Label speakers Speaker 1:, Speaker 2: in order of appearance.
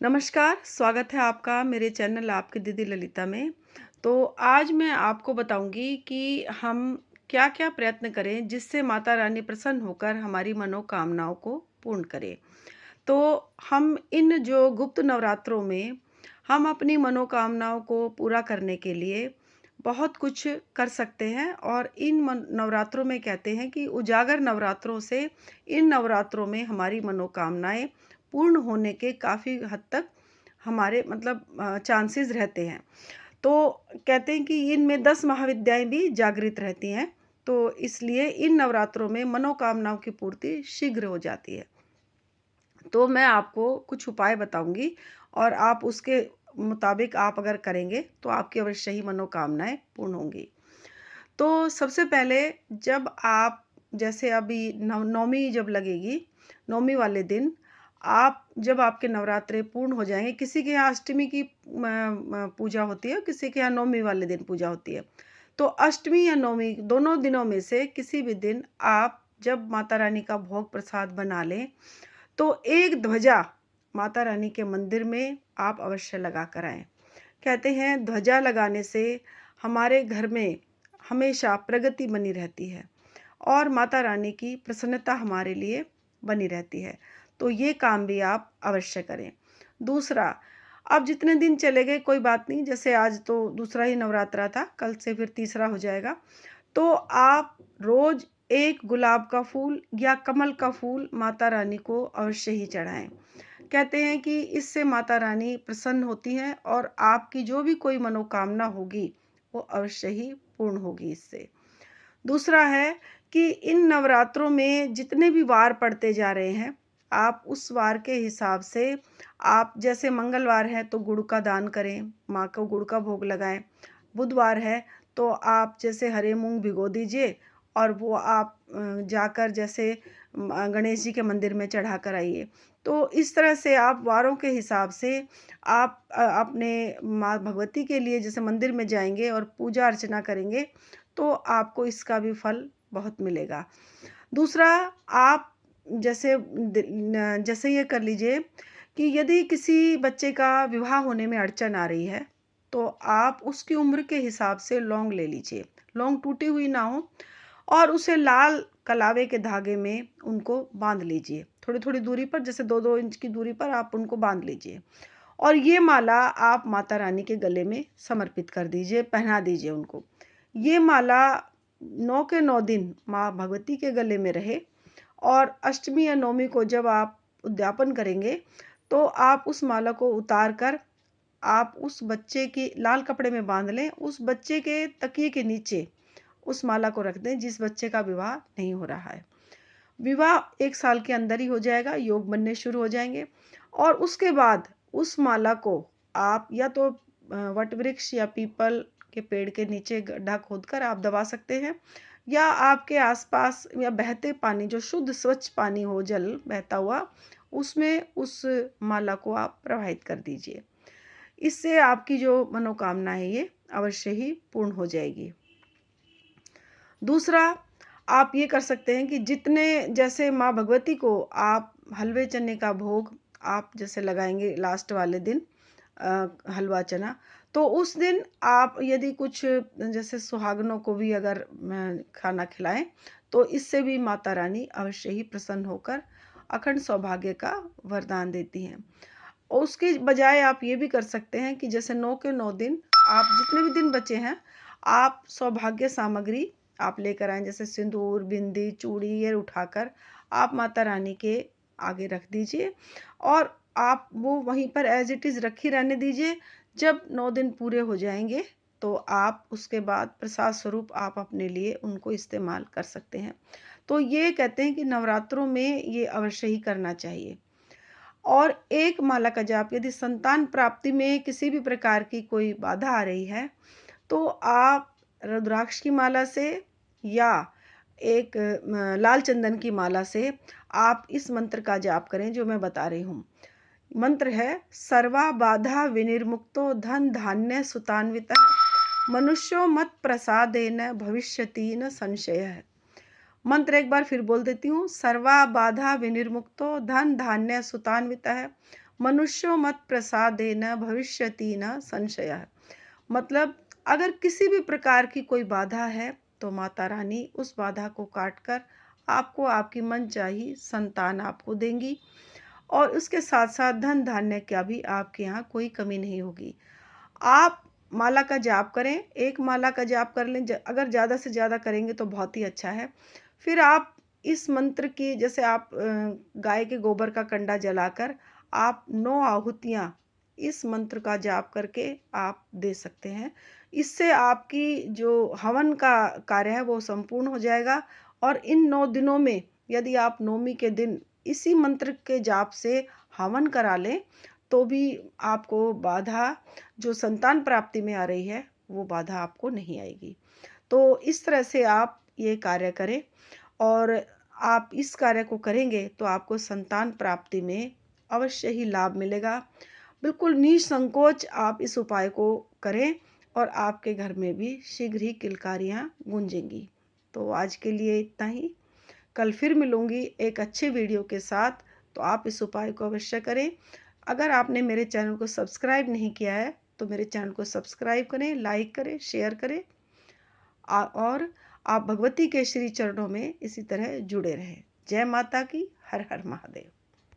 Speaker 1: नमस्कार, स्वागत है आपका मेरे चैनल आपकी दीदी ललिता में। तो आज मैं आपको बताऊँगी कि हम क्या-क्या प्रयत्न करें जिससे माता रानी प्रसन्न होकर हमारी मनोकामनाओं को पूर्ण करें। तो हम इन जो गुप्त नवरात्रों में हम अपनी मनोकामनाओं को पूरा करने के लिए बहुत कुछ कर सकते हैं और इन नवरात्रों में कहते हैं कि उजागर नवरात्रों से इन नवरात्रों में हमारी मनोकामनाएँ पूर्ण होने के काफ़ी हद तक हमारे मतलब चांसेस रहते हैं। तो कहते हैं कि इनमें 10 महाविद्याएँ भी जागृत रहती हैं, तो इसलिए इन नवरात्रों में मनोकामनाओं की पूर्ति शीघ्र हो जाती है। तो मैं आपको कुछ उपाय बताऊँगी और आप उसके मुताबिक आप अगर करेंगे, तो आपकी अवश्य ही मनोकामनाएँ पूर्ण होंगी। तो सबसे पहले जब आप जैसे अभी नवमी जब लगेगी, नवमी वाले दिन आप जब आपके नवरात्रे पूर्ण हो जाएँगे, किसी के यहाँ अष्टमी की पूजा होती है, किसी के यहाँ नवमी वाले दिन पूजा होती है। तो अष्टमी या नवमी दोनों दिनों में से किसी भी दिन आप जब माता रानी का भोग प्रसाद बना लें, तो एक ध्वजा माता रानी के मंदिर में आप अवश्य लगा कर आएँ। कहते हैं ध्वजा लगाने से हमारे घर में हमेशा प्रगति बनी रहती है और माता रानी की प्रसन्नता हमारे लिए बनी रहती है। तो ये काम भी आप अवश्य करें। दूसरा, अब जितने दिन चले गए कोई बात नहीं, जैसे आज तो दूसरा ही नवरात्रा था, कल से फिर तीसरा हो जाएगा। तो आप रोज़ एक गुलाब का फूल या कमल का फूल माता रानी को अवश्य ही चढ़ाएँ। कहते हैं कि इससे माता रानी प्रसन्न होती हैं और आपकी जो भी कोई मनोकामना होगी, वो अवश्य ही पूर्ण होगी इससे। दूसरा है कि इन नवरात्रों में जितने भी वार पड़ते जा रहे हैं, आप उस वार के हिसाब से आप जैसे मंगलवार है तो गुड़ का दान करें, माँ को गुड़ का भोग लगाएँ। बुधवार है तो आप जैसे हरे मूँग भिगो दीजिए और वो आप जाकर जैसे गणेश जी के मंदिर में चढ़ा कर आइए। तो इस तरह से आप वारों के हिसाब से आप अपने माँ भगवती के लिए जैसे मंदिर में जाएँगे और पूजा अर्चना करेंगे, तो आपको इसका भी फल बहुत मिलेगा। दूसरा, आप जैसे ये कर लीजिए कि यदि किसी बच्चे का विवाह होने में अड़चन आ रही है, तो आप उसकी उम्र के हिसाब से लौंग ले लीजिए। लौंग टूटी हुई ना हो और उसे लाल कलावे के धागे में उनको बाँध लीजिए। थोड़ी-थोड़ी दूरी पर जैसे 2-2 इंच की दूरी पर आप उनको बाँध लीजिए और ये माला आप माता रानी के गले में समर्पित कर दीजिए, पहना दीजिए उनको। ये माला 9 के 9 दिन माँ भगवती के गले में रहे और अष्टमी या नवमी को जब आप उद्यापन करेंगे, तो आप उस माला को उतार कर आप उस बच्चे की लाल कपड़े में बाँध लें, उस बच्चे के तकिए के नीचे उस माला को रख दें जिस बच्चे का विवाह नहीं हो रहा है। विवाह 1 साल के अंदर ही हो जाएगा, योग बनने शुरू हो जाएँगे और उसके बाद उस माला को आप या तो वट वृक्ष या पीपल के पेड़ के नीचे गड्ढा खोदकर आप दबा सकते हैं या आपके आस-पास या बहते पानी जो शुद्ध स्वच्छ पानी हो, जल बहता हुआ, उसमें उस माला को आप प्रवाहित कर दीजिए। इससे आपकी जो मनोकामना है ये अवश्य ही पूर्ण हो जाएगी। दूसरा, आप ये कर सकते हैं कि जितने जैसे माँ भगवती को आप हलवे चने का भोग आप जैसे लगाएँगे लास्ट वाले दिन हलवा चना, तो उस दिन आप यदि कुछ जैसे सुहागनों को भी अगर खाना खिलाएँ, तो इससे भी माता रानी अवश्य ही प्रसन्न होकर अखंड सौभाग्य का वरदान देती हैं। और उसके बजाय आप ये भी कर सकते हैं कि जैसे 9 के 9 दिन आप जितने भी दिन बचे हैं, आप सौभाग्य सामग्री आप लेकर आएँ, जैसे सिंदूर, बिंदी, चूड़ी ये उठाकर आप माता रानी के आगे रख दीजिए और आप वो वहीं पर एज़ इट इज़ रखी रहने दीजिए। जब 9 दिन पूरे हो जाएँगे, तो आप उसके बाद प्रसाद स्वरूप आप अपने लिए उनको इस्तेमाल कर सकते हैं। तो ये कहते हैं कि नवरात्रों में ये अवश्य ही करना चाहिए। और एक माला का जाप यदि संतान प्राप्ति में किसी भी प्रकार की कोई बाधा आ रही है, तो आप रुद्राक्ष की माला से या एक लाल चंदन की माला से आप इस मंत्र का जाप करें जो मैं बता रही हूँ। मंत्र है सर्वा बाधा विनिर्मुक्तो धन धान्य सुतान्वितः मनुष्यो मत प्रसादेन भविष्यति न संशयः। मंत्र एक बार फिर बोल देती हूँ, सर्वा बाधा विनिर्मुक्तो धन धान्य सुतान्वितः मनुष्यो मत प्रसादेन भविष्यति न संशयः। मतलब अगर किसी भी प्रकार की कोई बाधा है तो माता रानी उस बाधा को काट कर आपको आपकी मनचाही संतान आपको देंगी, और उसके साथ साथ धन धान्य का भी आपके यहाँ कोई कमी नहीं होगी। आप माला का जाप करें, एक माला का जाप कर लें, अगर ज़्यादा से ज़्यादा करेंगे तो बहुत ही अच्छा है। फिर आप इस मंत्र की, जैसे आप गाय के गोबर का कंडा जलाकर आप 9 आहुतियाँ इस मंत्र का जाप करके आप दे सकते हैं। इससे आपकी जो हवन का कार्य है वो संपूर्ण हो जाएगा, और इन 9 दिनों में यदि आप नौमी के दिन इसी मंत्र के जाप से हवन करा लें, तो भी आपको बाधा जो संतान प्राप्ति में आ रही है, वो बाधा आपको नहीं आएगी। तो इस तरह से आप ये कार्य करें, और आप इस कार्य को करेंगे तो आपको संतान प्राप्ति में अवश्य ही लाभ मिलेगा। बिल्कुल निसंकोच आप इस उपाय को करें और आपके घर में भी शीघ्र ही किलकारियाँ गूंजेंगी। तो आज के लिए इतना ही। कल फिर मिलूँगी एक अच्छे वीडियो के साथ, तो आप इस उपाय को अवश्य करें। अगर आपने मेरे चैनल को सब्सक्राइब नहीं किया है तो मेरे चैनल को सब्सक्राइब करें, लाइक करें, शेयर करें, और आप भगवती के श्री चरणों में इसी तरह जुड़े रहें। जय माता की। हर हर महादेव।